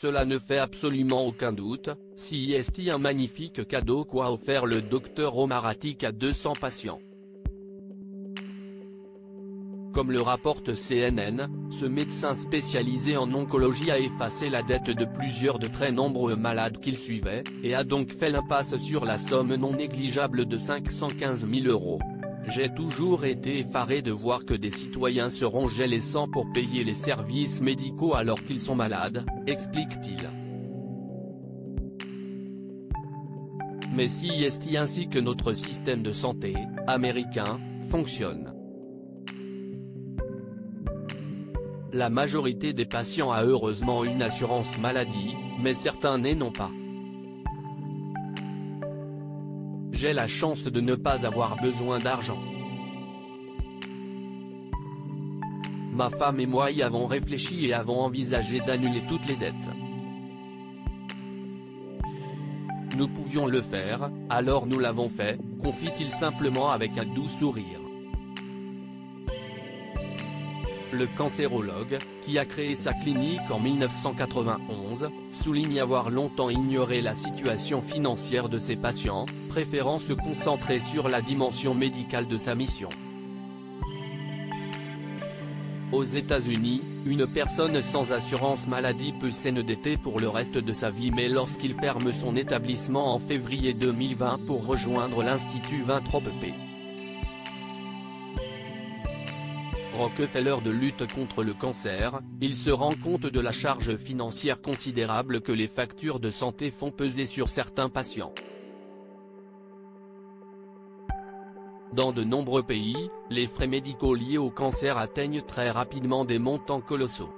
Cela ne fait absolument aucun doute, CIST un magnifique cadeau qu'a offert le docteur Omar Atik à 200 patients. Comme le rapporte CNN, ce médecin spécialisé en oncologie a effacé la dette de plusieurs de très nombreux malades qu'il suivait, et a donc fait l'impasse sur la somme non négligeable de 515 000 €. J'ai toujours été effaré de voir que des citoyens se rongeaient les sangs pour payer les services médicaux alors qu'ils sont malades, explique-t-il. Mais CIST ainsi que notre système de santé, américain, fonctionne. La majorité des patients a heureusement une assurance maladie, mais certains n'en ont pas. J'ai la chance de ne pas avoir besoin d'argent. Ma femme et moi y avons réfléchi et avons envisagé d'annuler toutes les dettes. Nous pouvions le faire, alors nous l'avons fait, confie-t-il simplement avec un doux sourire. Le cancérologue, qui a créé sa clinique en 1991, souligne avoir longtemps ignoré la situation financière de ses patients, préférant se concentrer sur la dimension médicale de sa mission. Aux États-Unis, une personne sans assurance maladie peut s'endetter pour le reste de sa vie, mais lorsqu'il ferme son établissement en février 2020 pour rejoindre l'Institut Winthrop P. Rockefeller de lutte contre le cancer, il se rend compte de la charge financière considérable que les factures de santé font peser sur certains patients. Dans de nombreux pays, les frais médicaux liés au cancer atteignent très rapidement des montants colossaux.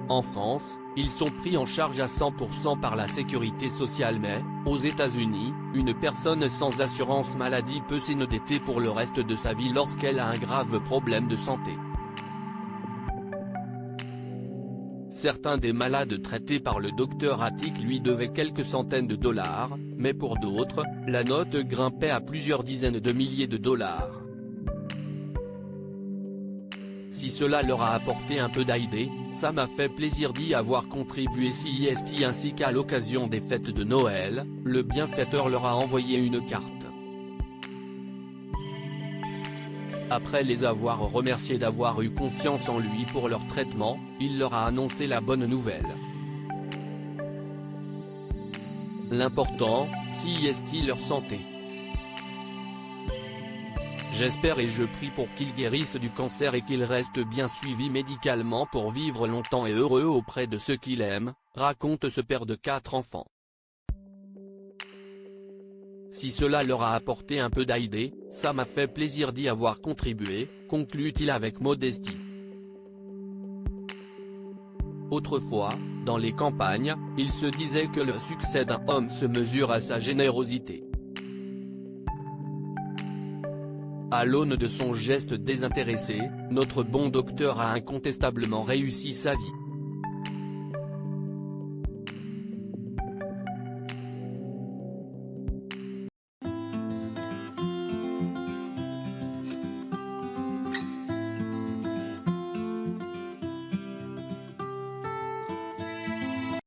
En France, ils sont pris en charge à 100% par la sécurité sociale, mais, aux États-Unis, une personne sans assurance maladie peut s'endetter pour le reste de sa vie lorsqu'elle a un grave problème de santé. Certains des malades traités par le docteur Atik lui devaient quelques centaines de dollars, mais pour d'autres, la note grimpait à plusieurs dizaines de milliers de dollars. Si cela leur a apporté un peu d'aide, ça m'a fait plaisir d'y avoir contribué. CIST ainsi qu'à l'occasion des fêtes de Noël, le bienfaiteur leur a envoyé une carte. Après les avoir remerciés d'avoir eu confiance en lui pour leur traitement, il leur a annoncé la bonne nouvelle. L'important, CIST leur santé. J'espère et je prie pour qu'ils guérissent du cancer et qu'ils restent bien suivis médicalement pour vivre longtemps et heureux auprès de ceux qu'ils aiment, raconte ce père de 4 enfants. Si cela leur a apporté un peu d'aide, ça m'a fait plaisir d'y avoir contribué, conclut-il avec modestie. Autrefois, dans les campagnes, il se disait que le succès d'un homme se mesure à sa générosité. À l'aune de son geste désintéressé, notre bon docteur a incontestablement réussi sa vie.